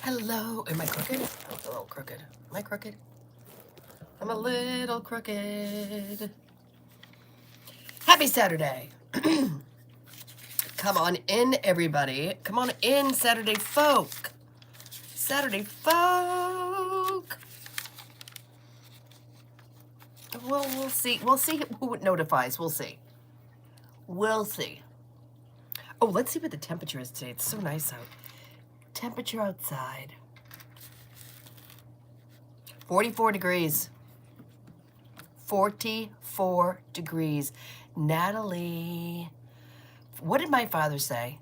Hello. Am I crooked? I look a little crooked. Am I crooked? I'm a little crooked. Happy Saturday. Come on in, everybody. Come on in, Saturday folk. Saturday folk. Well, we'll see. We'll see who it notifies. We'll see. We'll see. Oh, let's see what the temperature is today. It's so nice out. Temperature outside. 44 degrees. 44 degrees. Natalie. What did my father say?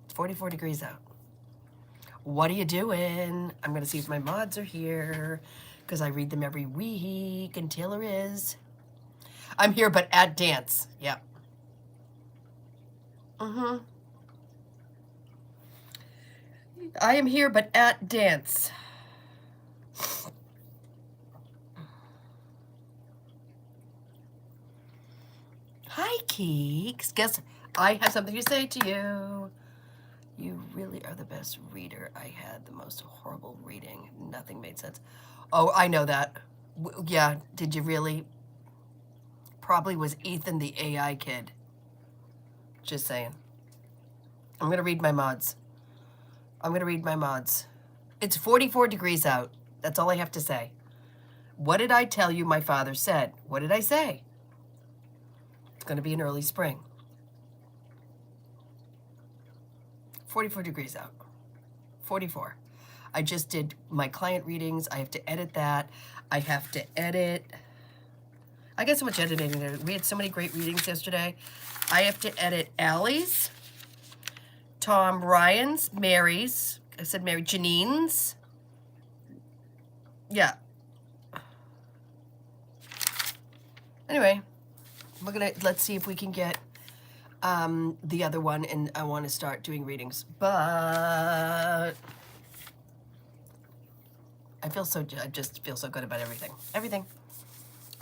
It's 44 degrees out. What are you doing? I'm going to see if my mods are here because I read them every week and Taylor is. I'm here but at dance. Yep. I am here but at dance. Hi, Keeks. Guess I have something to say to you. You really are the best reader. I had the most horrible reading. Nothing made sense. Oh, I know that. Yeah, did you really? Probably was Ethan the AI kid. Just saying. I'm going to read my mods. It's 44 degrees out. That's all I have to say. What did I tell you my father said? What did I say? It's going to be an early spring. 44 degrees out. 44. I just did my client readings. I have to edit that. I have to edit. I got so much editing. We had so many great readings yesterday. I have to edit Allie's, Tom Ryan's, Mary's. I said Mary, Janine's. Yeah. Anyway, let's see if we can get the other one, and I want to start doing readings, but I just feel so good about everything.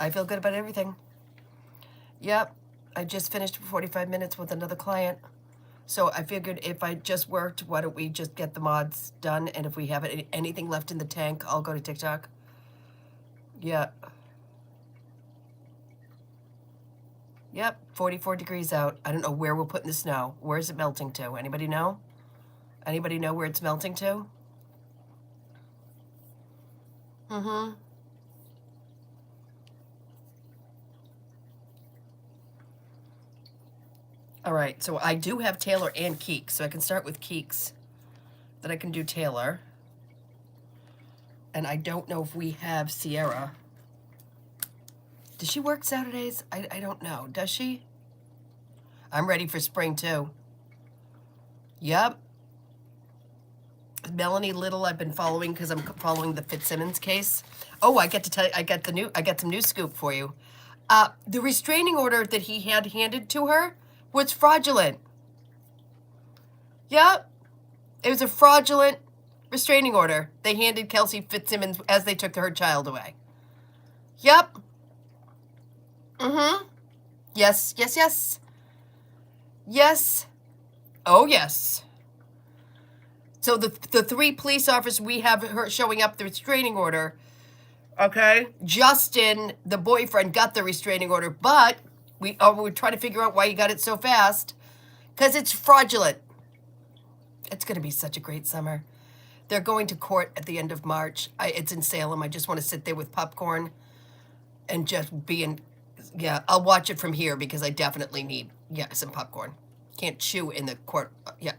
I feel good about everything. Yep, I just finished for 45 minutes with another client, so I figured if I just worked, why don't we just get the mods done, and if we have anything left in the tank, I'll go to TikTok. Yeah. Yep, 44 degrees out. I don't know where we're putting the snow. Where is it melting to? Anybody know? Anybody know where it's melting to? All right, so I do have Taylor and Keeks, so I can start with Keeks. Then I can do Taylor. And I don't know if we have Sierra. Does she work Saturdays? I don't know. Does she? I'm ready for spring too. Yep. Melanie Little I've been following because I'm following the Fitzsimmons case. Oh, I get to tell you, I got some new scoop for you. The restraining order that he had handed to her was fraudulent. Yep. It was a fraudulent restraining order they handed Kelsey Fitzsimmons as they took her child away. Yep. Yes, yes, yes. Yes. Oh, yes. So the three police officers we have her showing up the restraining order, okay? Justin, the boyfriend, got the restraining order, but we're trying to figure out why he got it so fast. Because it's fraudulent. It's going to be such a great summer. They're going to court at the end of March. It's in Salem. I just want to sit there with popcorn and just be in... Yeah, I'll watch it from here because I definitely need, some popcorn. Can't chew in the court. Yeah.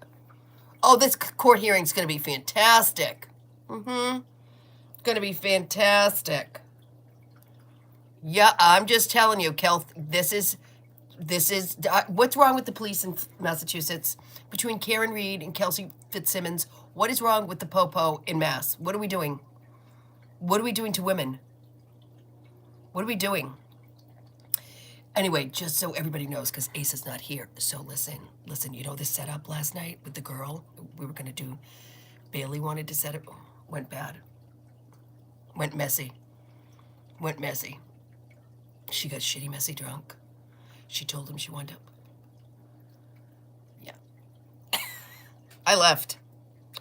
Oh, this court hearing's going to be fantastic. Going to be fantastic. Yeah, I'm just telling you, Kel, this is, what's wrong with the police in Massachusetts? Between Karen Reed and Kelsey Fitzsimmons, what is wrong with the popo in Mass? What are we doing? What are we doing to women? What are we doing? Anyway, just so everybody knows, because Ace is not here. So listen, you know the setup last night with the girl we were going to do? Bailey wanted to set it. Went bad. Went messy. She got shitty, messy drunk. She told him she wanted to. Yeah. I left.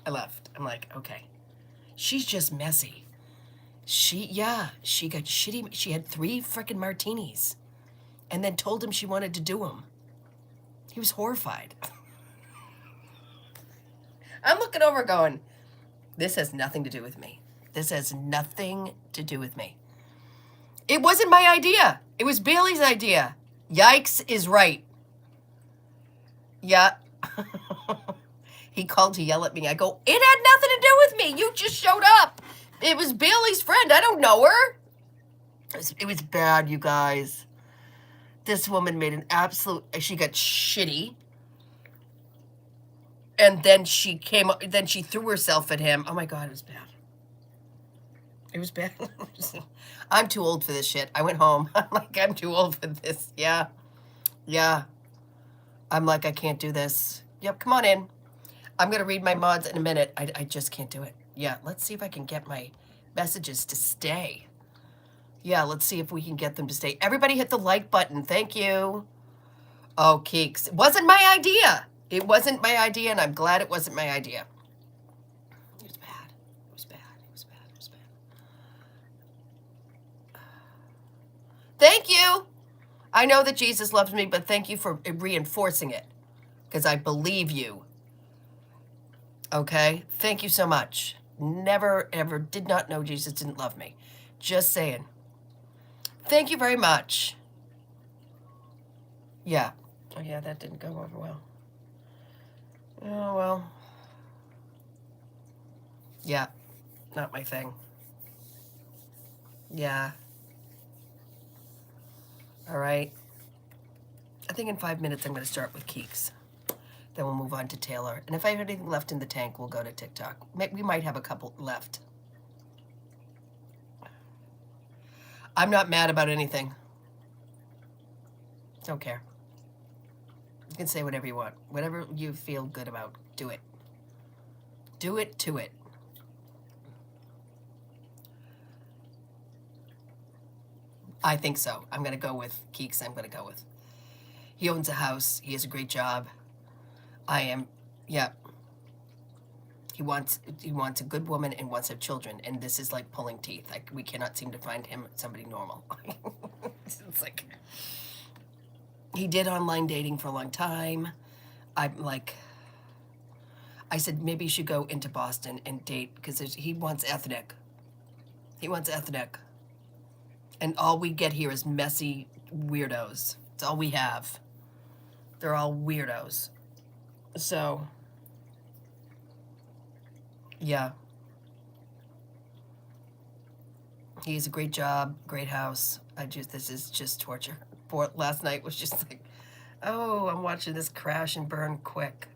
I left. I'm like, okay. She's just messy. She got shitty. She had 3 frickin' martinis and then told him she wanted to do them. He was horrified. I'm looking over going, this has nothing to do with me. This has nothing to do with me. It wasn't my idea. It was Bailey's idea. Yikes is right. Yeah. He called to yell at me. I go, it had nothing to do with me. You just showed up. It was Bailey's friend. I don't know her. It was bad, you guys. This woman made an absolute... She got shitty. And then she threw herself at him. Oh my God, it was bad. It was bad. I'm too old for this shit. I went home. I'm like, I'm too old for this. Yeah. Yeah. I'm like, I can't do this. Yep, come on in. I'm going to read my mods in a minute. I just can't do it. Yeah, let's see if I can get my messages to stay. Yeah, let's see if we can get them to stay. Everybody hit the like button. Thank you. Oh, Keeks. It wasn't my idea. It wasn't my idea, and I'm glad it wasn't my idea. It was bad. It was bad. It was bad. It was bad. Thank you. I know that Jesus loves me, but thank you for reinforcing it, because I believe you. Okay? Thank you so much. Never, ever did not know Jesus didn't love me. Just saying. Thank you very much. Yeah. Oh, yeah, that didn't go over well. Oh, well. Yeah. Not my thing. Yeah. All right. I think in 5 minutes I'm going to start with Keeks. Then we'll move on to Taylor. And if I have anything left in the tank, we'll go to TikTok. We might have a couple left. I'm not mad about anything. Don't care. You can say whatever you want. Whatever you feel good about, do it. Do it to it. I think so. I'm going to go with Keeks. I'm going to go with. He owns a house. He has a great job. Yeah. He wants a good woman and wants to have children. And this is like pulling teeth. Like, we cannot seem to find him somebody normal. It's like, he did online dating for a long time. I'm like, I said, maybe you should go into Boston and date, because he wants ethnic. He wants ethnic. And all we get here is messy weirdos. It's all we have. They're all weirdos. So, yeah. He has a great job, great house. This is just torture. Last night was just like, oh, I'm watching this crash and burn quick.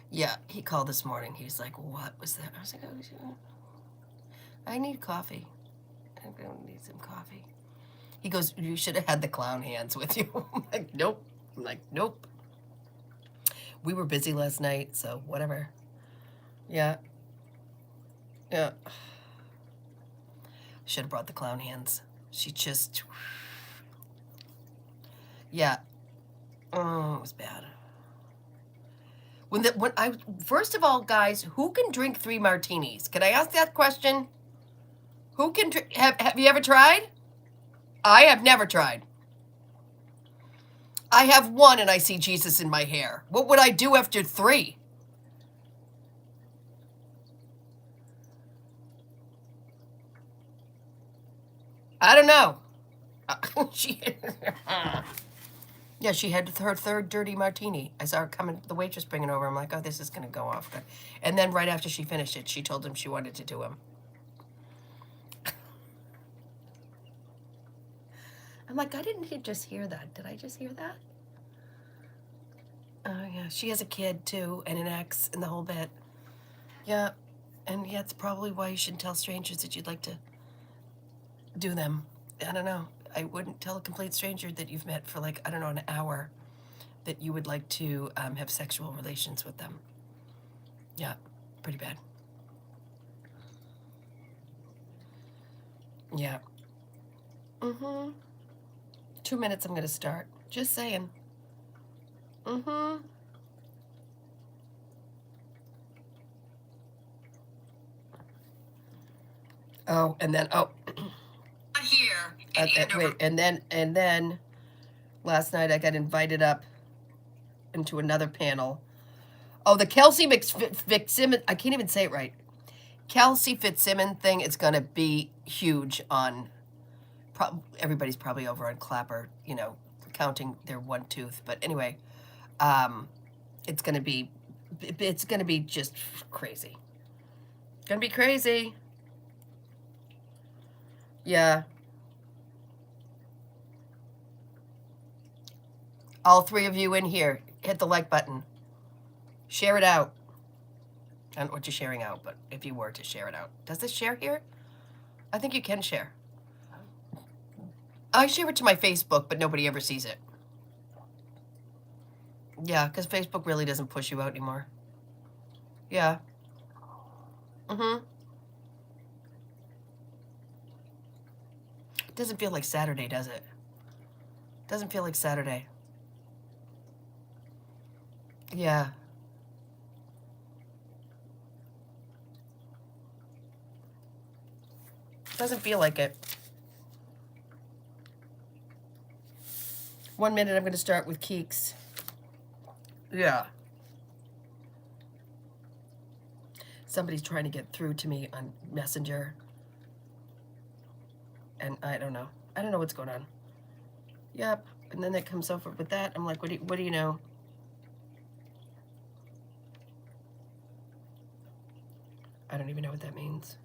Yeah, he called this morning. He was like, what was that? I was like, oh, I need coffee. I'm going to need some coffee. He goes, you should have had the clown hands with you. I'm like, nope. I'm like, nope. We were busy last night, so whatever. Yeah. Yeah. Should have brought the clown hands. She just... Yeah. Oh, it was bad. First of all, guys, who can drink 3 martinis? Can I ask that question? Who can have you ever tried? I have never tried. I have 1 and I see Jesus in my hair. What would I do after 3? I don't know. Yeah, she had her 3rd dirty martini. I saw her coming, the waitress bringing over. I'm like, oh, this is going to go off good. And then right after she finished it, she told him she wanted to do him. I'm like, I didn't just hear that. Did I just hear that? Oh, yeah. She has a kid, too, and an ex, and the whole bit. Yeah. And yeah, it's probably why you shouldn't tell strangers that you'd like to do them. I don't know. I wouldn't tell a complete stranger that you've met for, like, I don't know, an hour, that you would like to have sexual relations with them. Yeah. Pretty bad. Yeah. 2 minutes, I'm going to start. Just saying. Mm-hmm. Oh, and then, oh. Here. Wait, and then last night I got invited up into another panel. Oh, the Kelsey Fitzsimmons, I can't even say it right. Kelsey Fitzsimmons thing is going to be huge on, everybody's probably over on Clapper, you know, counting their one tooth. But anyway, it's going to be just crazy. It's going to be crazy. Yeah. All three of you in here, hit the like button. Share it out. I don't know what you're sharing out, but if you were to share it out. Does this share here? I think you can share. I share it to my Facebook, but nobody ever sees it. Yeah, because Facebook really doesn't push you out anymore. Yeah. Mm-hmm. It doesn't feel like Saturday, does it? Doesn't feel like Saturday. Yeah. Doesn't feel like it. 1 minute, I'm going to start with Keeks. Yeah. Somebody's trying to get through to me on Messenger. And I don't know. I don't know what's going on. Yep. And then it comes over with that. I'm like, what do you know? I don't even know what that means.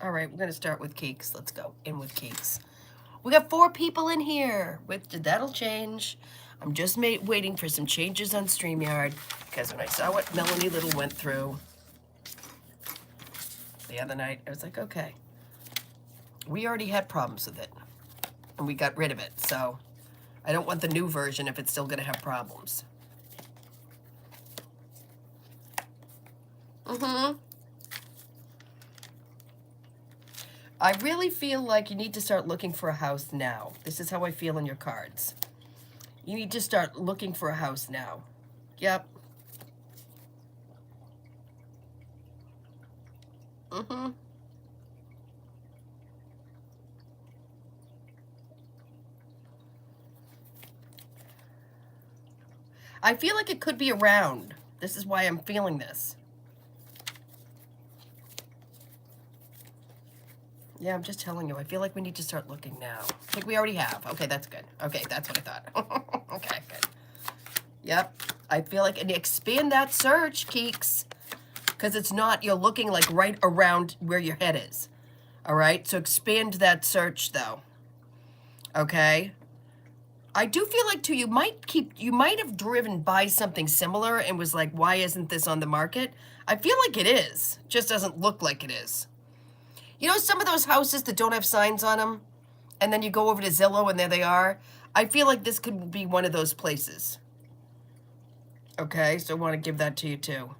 All right, we're going to start with Keeks. Let's go. In with Keeks. We got 4 people in here. That'll change. I'm just waiting for some changes on StreamYard, because when I saw what Melanie Little went through the other night, I was like, okay. We already had problems with it, and we got rid of it, so I don't want the new version if it's still going to have problems. Mm-hmm. I really feel like you need to start looking for a house now. This is how I feel in your cards. You need to start looking for a house now. Yep. Mm-hmm. I feel like it could be around. This is why I'm feeling this. Yeah, I'm just telling you. I feel like we need to start looking now. I think we already have. Okay, that's good. Okay, that's what I thought. Okay, good. Yep. I feel like, and expand that search, Keeks. Because it's not, you're looking like right around where your head is. All right? So expand that search, though. Okay? I do feel like, too, you might have driven by something similar and was like, why isn't this on the market? I feel like it is. Just doesn't look like it is. You know some of those houses that don't have signs on them? And then you go over to Zillow and there they are? I feel like this could be one of those places. Okay, so I want to give that to you too.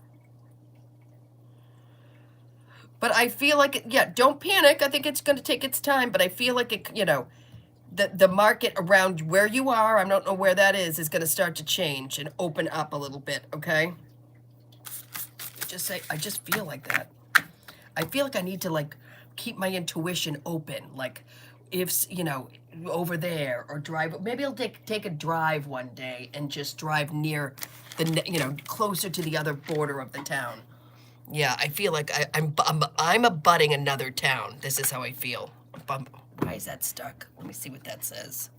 But I feel like, yeah, don't panic. I think it's going to take its time, but I feel like, it, you know, the market around where you are, I don't know where that is going to start to change and open up a little bit, okay? I just feel like that. I feel like I need to, like, keep my intuition open, like, if, you know, over there, or drive, maybe I'll take a drive one day and just drive near the, you know, closer to the other border of the town. Yeah, I feel like I'm abutting another town. This is how I feel. Why is that stuck? Let me see what that says.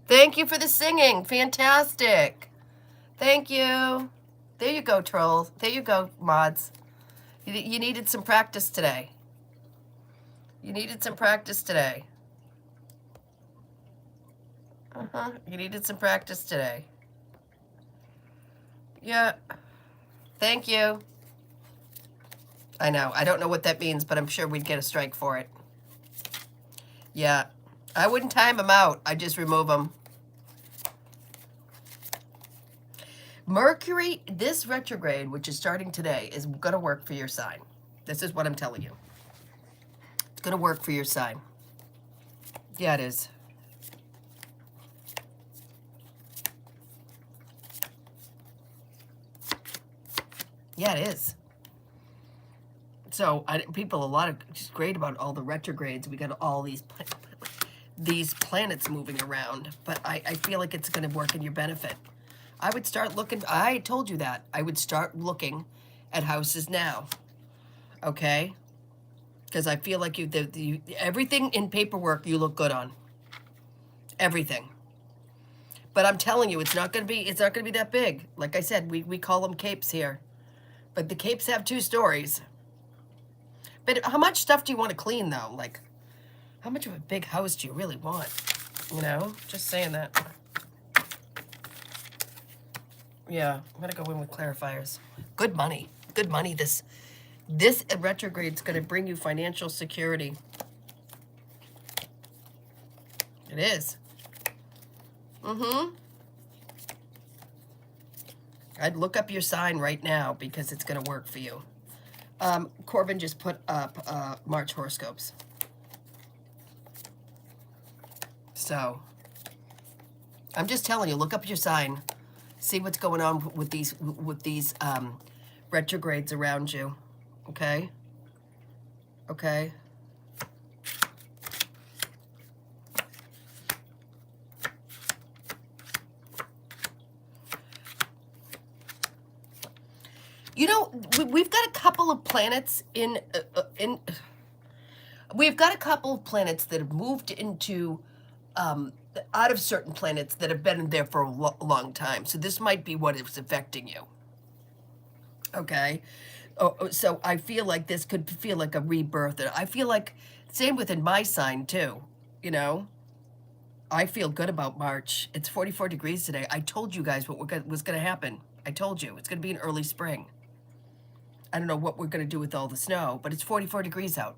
Thank you for the singing. Fantastic. Thank you. There you go, trolls. There you go, mods. You needed some practice today. You needed some practice today. You needed some practice today. Yeah. Thank you. I know. I don't know what that means, but I'm sure we'd get a strike for it. Yeah. I wouldn't time them out. I'd just remove them. Mercury, this retrograde, which is starting today, is going to work for your sign. This is what I'm telling you. It's going to work for your sign. Yeah, it is. Yeah, it is. So people, a lot of, it's great about all the retrogrades. We got all these planets moving around, but I feel like it's going to work in your benefit. I would start looking. I told you that I would start looking at houses now. Okay, because I feel like everything in paperwork you look good on. Everything. But I'm telling you, it's not going to be that big. Like I said, we call them capes here. But the capes have 2 stories. But how much stuff do you want to clean, though? Like, how much of a big house do you really want? You know, just saying that. Yeah, I'm going to go in with clarifiers. Good money. Good money. This retrograde's going to bring you financial security. It is. Mm-hmm. I'd look up your sign right now because it's going to work for you. Corbin just put up March horoscopes. So, I'm just telling you, look up your sign. See what's going on with these retrogrades around you. Okay? Okay? You know, we've got a couple of planets we've got a couple of planets that have moved into out of certain planets that have been there for a long time. So this might be what is affecting you. Okay? So I feel like this could feel like a rebirth. I feel like, same within my sign too, you know? I feel good about March. It's 44 degrees today. I told you guys what was going to happen. I told you. It's going to be an early spring. I don't know what we're going to do with all the snow, but it's 44 degrees out.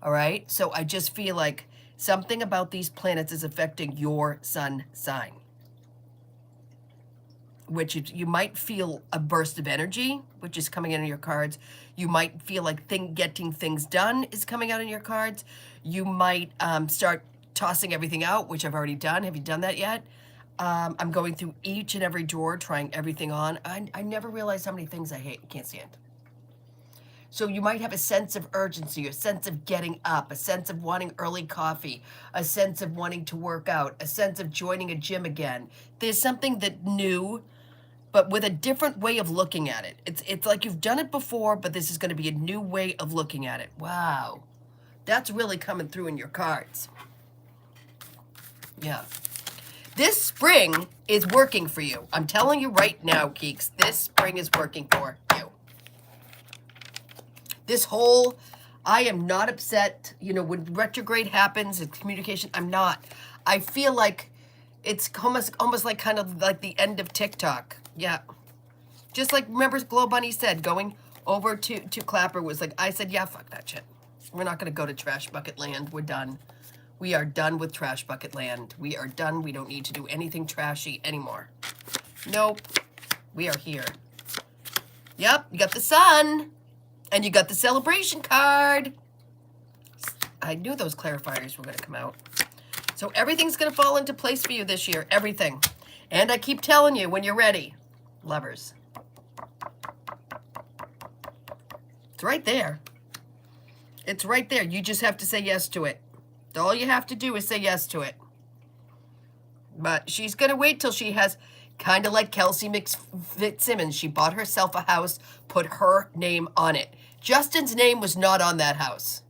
All right? So I just feel like something about these planets is affecting your sun sign. Which you might feel a burst of energy, which is coming in on your cards. You might feel like getting things done is coming out in your cards. You might start tossing everything out, which I've already done. Have you done that yet? I'm going through each and every drawer, trying everything on. I never realized how many things I hate and can't stand. So you might have a sense of urgency, a sense of getting up, a sense of wanting early coffee, a sense of wanting to work out, a sense of joining a gym again. There's something that new, but with a different way of looking at it. It's like you've done it before, but this is going to be a new way of looking at it. Wow. That's really coming through in your cards. Yeah. This spring is working for you. I'm telling you right now, geeks, this spring is working for you. This whole, I am not upset, you know, when retrograde happens, it's communication, I'm not. I feel like it's almost like kind of like the end of TikTok. Yeah. Just like, remember Glow Bunny said, going over to Clapper was like, I said, yeah, fuck that shit. We're not going to go to Trash Bucket Land. We're done. We are done with Trash Bucket Land. We are done. We don't need to do anything trashy anymore. Nope. We are here. Yep, you got the sun. And you got the celebration card. I knew those clarifiers were going to come out. So everything's going to fall into place for you this year. Everything. And I keep telling you when you're ready. Lovers. It's right there. It's right there. You just have to say yes to it. All you have to do is say yes to it. But she's going to wait till she has, kind of like Kelsey Fitzsimmons. She bought herself a house, put her name on it. Justin's name was not on that house.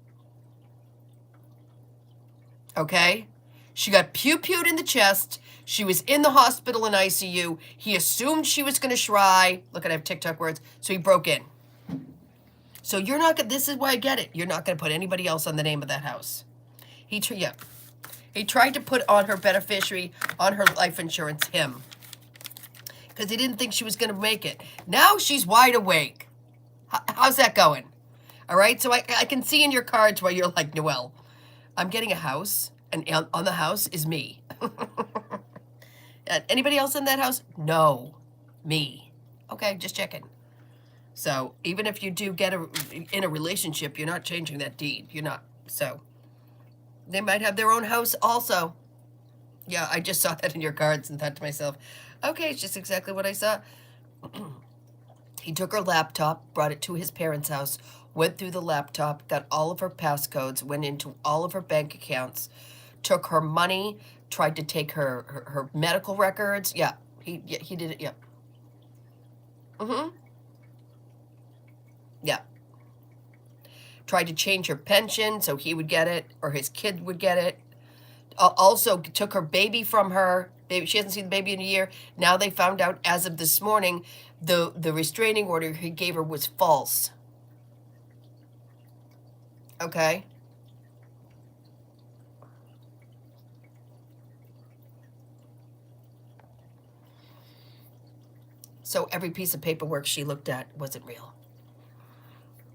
Okay? She got pew-pewed in the chest. She was in the hospital in ICU. He assumed she was going to shry. Look, I have TikTok words. So he broke in. So you're not going to, this is why I get it. You're not going to put anybody else on the name of that house. He tried to put on her beneficiary, on her life insurance, him. Because he didn't think she was going to make it. Now she's wide awake. How's that going? All right, so I can see in your cards where you're like, Noel, I'm getting a house, and on the house is me. Anybody else in that house? No, me. Okay, just checking. So even if you do get in a relationship, you're not changing that deed. You're not. So they might have their own house also. Yeah, I just saw that in your cards and thought to myself, okay, it's just exactly what I saw. He took her laptop, brought it to his parents' house, went through the laptop, got all of her passcodes, went into all of her bank accounts, took her money, tried to take her medical records. Yeah, he did it. Yeah. Mm-hmm. Yeah. Tried to change her pension so he would get it or his kid would get it. Also took her baby from her. Baby, she hasn't seen the baby in a year. Now they found out as of this morning the restraining order he gave her was false. Okay? So every piece of paperwork she looked at wasn't real.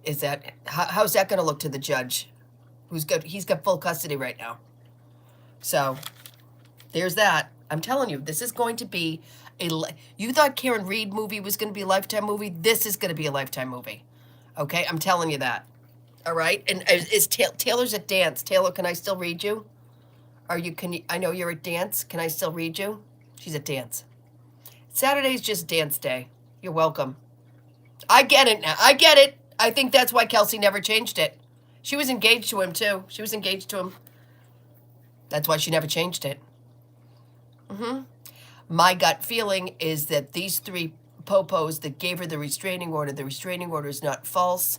Is that how's that going to look to the judge? He's got full custody right now. So there's that. I'm telling you, this is going to be you thought Karen Reed movie was going to be a Lifetime movie. This is going to be a Lifetime movie. Okay, I'm telling you that. All right, and Taylor's at dance. Taylor, can I still read you? I know you're at dance. Can I still read you? She's at dance. Saturday's just dance day. You're welcome. I get it now. I get it. I think that's why Kelsey never changed it. She was engaged to him, too. She was engaged to him. That's why she never changed it. Mm-hmm. My gut feeling is that these three popos that gave her the restraining order is not false.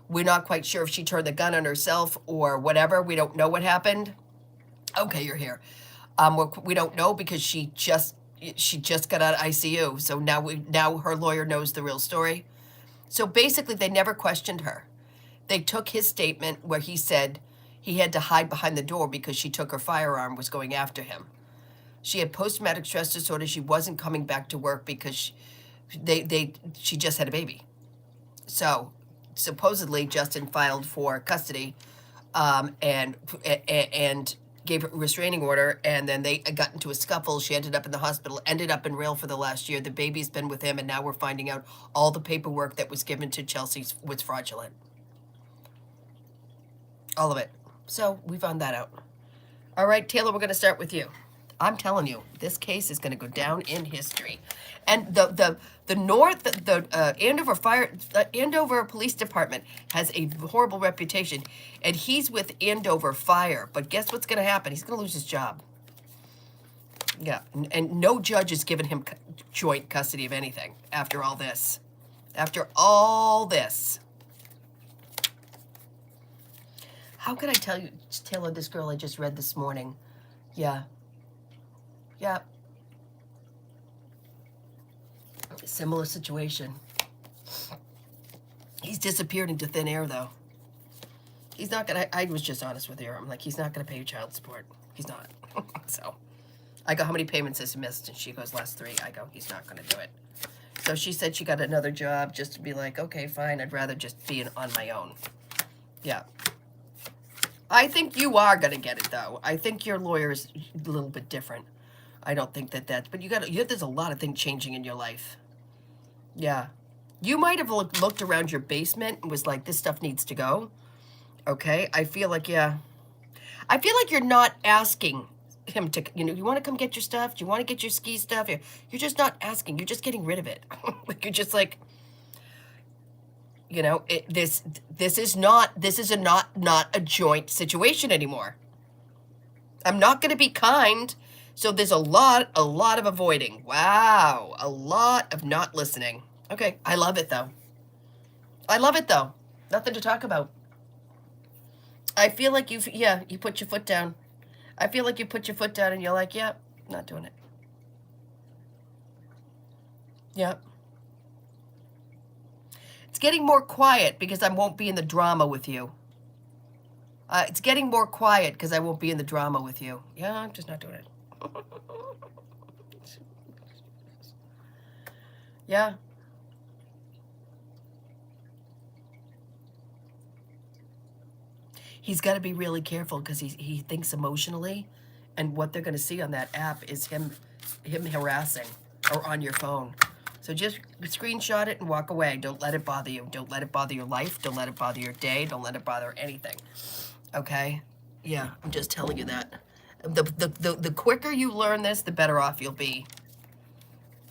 We're not quite sure if she turned the gun on herself or whatever. We don't know what happened. Okay, you're here. We don't know because she just got out of ICU. So now her lawyer knows the real story. So basically, they never questioned her. They took his statement where he said he had to hide behind the door because she took her firearm, was going after him. She had post-traumatic stress disorder. She wasn't coming back to work because she just had a baby. So supposedly Justin filed for custody and gave her a restraining order, and then they got into a scuffle. She ended up in the hospital, ended up in rail for the last year. The baby's been with him, and now we're finding out all the paperwork that was given to Chelsea was fraudulent. All of it. So we found that out. All right, Taylor, we're going to start with you. I'm telling you, this case is going to go down in history. And the Andover Police Department has a horrible reputation, and he's with Andover Fire. But guess what's going to happen? He's going to lose his job. Yeah, and no judge has given him joint custody of anything after all this. After all this. How could I tell you, Taylor, this girl I just read this morning? Yeah. Yeah. Similar situation. He's disappeared into thin air, though. He's not gonna, I was just honest with her. I'm like, he's not gonna pay you child support. He's not. So, I go, how many payments has he missed? And she goes, last 3. I go, he's not gonna do it. So she said she got another job just to be like, okay, fine, I'd rather just be on my own. Yeah. I think you are gonna get it, though. I think your lawyer is a little bit different. I don't think that's, but there's a lot of things changing in your life. Yeah. You might have looked around your basement and was like, this stuff needs to go. Okay. I feel like, yeah. I feel like you're not asking him to, you want to come get your stuff? Do you want to get your ski stuff? You're just not asking. You're just getting rid of it. Like, you're just like, this is not a joint situation anymore. I'm not going to be kind. So there's a lot of avoiding. Wow. A lot of not listening. Okay. I love it, though. Nothing to talk about. I feel like you put your foot down. I feel like you put your foot down and you're like, yeah, not doing it. Yep. It's getting more quiet because I won't be in the drama with you. It's getting more quiet because I won't be in the drama with you. Yeah, I'm just not doing it. Yeah. He's got to be really careful because he thinks emotionally, and what they're going to see on that app is him harassing or on your phone. So just screenshot it and walk away. Don't let it bother you. Don't let it bother your life. Don't let it bother your day. Don't let it bother anything. Okay? Yeah, I'm just telling you that. The quicker you learn this, the better off you'll be.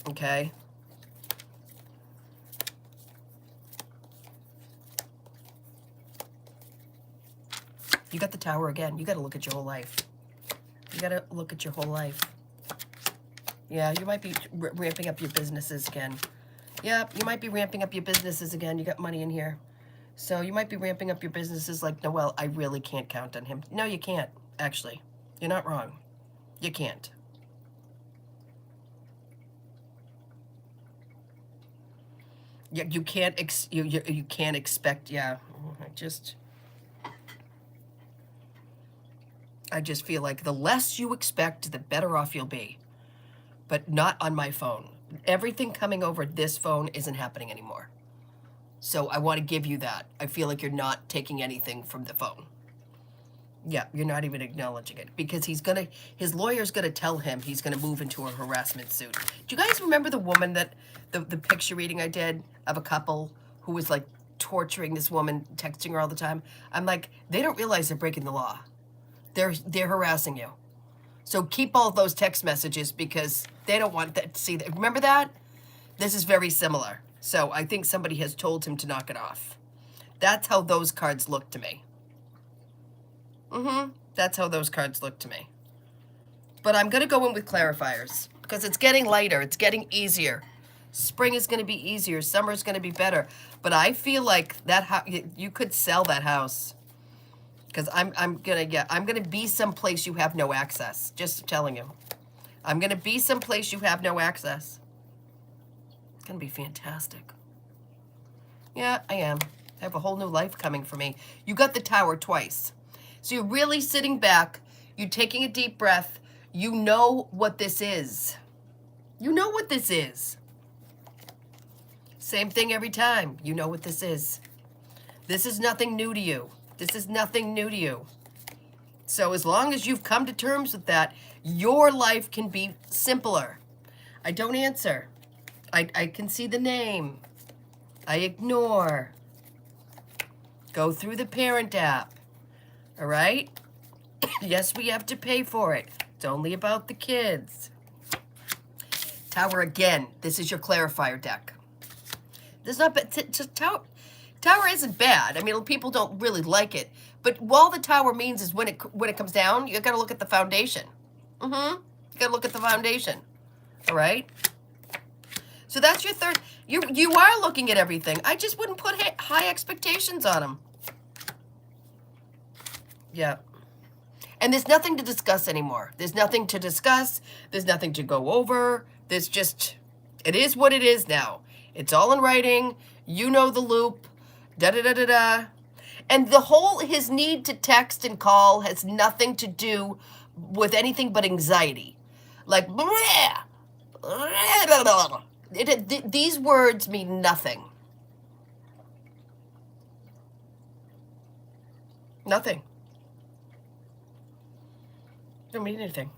Okay? You got the tower again. You got to look at your whole life. You got to look at your whole life. Yeah, you might be ramping up your businesses again. Yep, you might be ramping up your businesses again. You got money in here. So you might be ramping up your businesses like, Noel, I really can't count on him. No, you can't, actually. You're not wrong. You can't. Yeah, you can't you can't expect, yeah. I just feel like the less you expect, the better off you'll be. But not on my phone. Everything coming over this phone isn't happening anymore. So I want to give you that. I feel like you're not taking anything from the phone. Yeah, you're not even acknowledging it because his lawyer's gonna tell him he's gonna move into a harassment suit. Do you guys remember the woman that, the picture reading I did of a couple who was like torturing this woman, texting her all the time? I'm like, they don't realize they're breaking the law. They're harassing you. So keep all those text messages because they don't want that to see that. Remember that? This is very similar. So I think somebody has told him to knock it off. That's how those cards look to me. That's how those cards look to me. But I'm going to go in with clarifiers because it's getting lighter. It's getting easier. Spring is going to be easier. Summer is going to be better. But I feel like you could sell that house. Because I'm gonna be someplace you have no access. Just telling you. I'm gonna be someplace you have no access. It's gonna be fantastic. Yeah, I am. I have a whole new life coming for me. You got the tower twice. So you're really sitting back, you're taking a deep breath, you know what this is. You know what this is. Same thing every time. You know what this is. This is nothing new to you. This is nothing new to you. So as long as you've come to terms with that, your life can be simpler. I don't answer. I can see the name. I ignore. Go through the parent app. All right? Yes, we have to pay for it. It's only about the kids. Tower again. This is your clarifier deck. There's not Tower isn't bad. I mean, people don't really like it. But all the tower means is when it comes down, you got to look at the foundation. You got to look at the foundation. All right? So that's your third. You are looking at everything. I just wouldn't put high expectations on them. Yeah. And there's nothing to discuss anymore. There's nothing to discuss. There's nothing to go over. There's just, it is what it is now. It's all in writing. You know the loop. Da-da-da-da-da. And his need to text and call has nothing to do with anything but anxiety. Like, bleh, these words mean nothing. Nothing. Don't mean anything.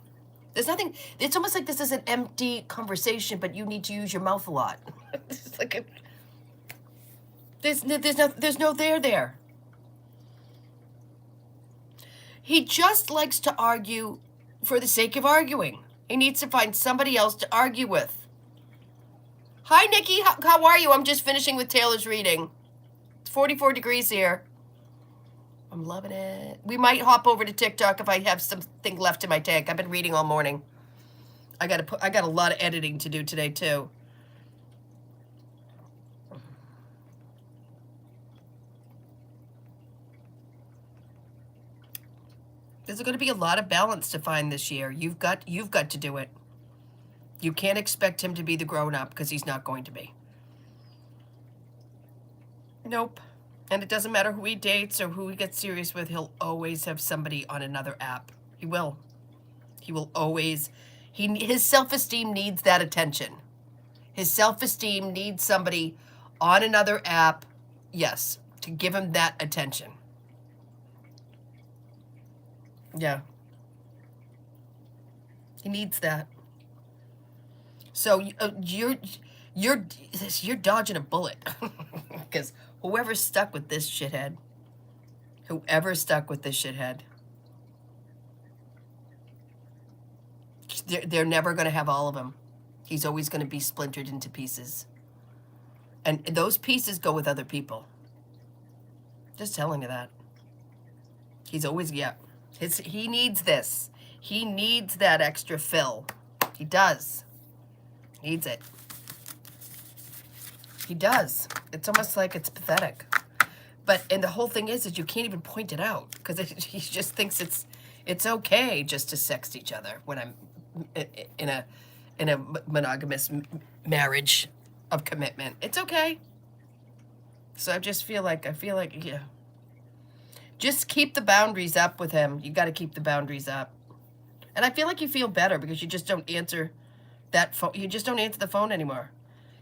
There's nothing. It's almost like this is an empty conversation, but you need to use your mouth a lot. It's like there's no there. He just likes to argue for the sake of arguing. He needs to find somebody else to argue with. Hi, Nikki. How are you? I'm just finishing with Taylor's reading. It's 44 degrees here. I'm loving it. We might hop over to TikTok if I have something left in my tank. I've been reading all morning. I got a lot of editing to do today too. There's going to be a lot of balance to find this year. You've got to do it. You can't expect him to be the grown-up because he's not going to be. Nope. And it doesn't matter who he dates or who he gets serious with. He'll always have somebody on another app. He will. He will always. His self-esteem needs that attention. His self-esteem needs somebody on another app, yes, to give him that attention. Yeah. He needs that. So you're dodging a bullet because whoever's stuck with this shithead, they're never going to have all of him. He's always going to be splintered into pieces. And those pieces go with other people. Just telling you that. He's always, yeah. He needs this. He needs that extra fill. He does. Needs it. He does. It's almost like it's pathetic. And the whole thing is you can't even point it out because he just thinks it's okay just to sext each other when I'm in a monogamous marriage of commitment. It's okay. So I feel like, yeah. Just keep the boundaries up with him. You got to keep the boundaries up. And I feel like you feel better because you just don't answer that phone. You just don't answer the phone anymore.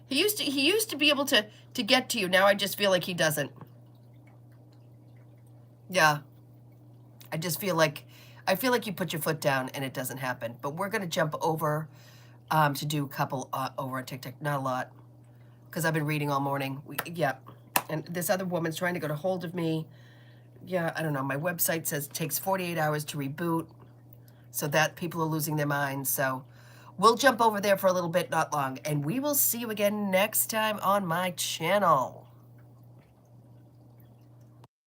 He used to be able to get to you. Now I just feel like he doesn't. Yeah. I feel like you put your foot down and it doesn't happen. But we're going to jump over to do a couple over on TikTok. Not a lot because I've been reading all morning. Yeah. And this other woman's trying to get a hold of me. Yeah, I don't know. My website says it takes 48 hours to reboot. So that people are losing their minds. So we'll jump over there for a little bit, not long. And we will see you again next time on my channel.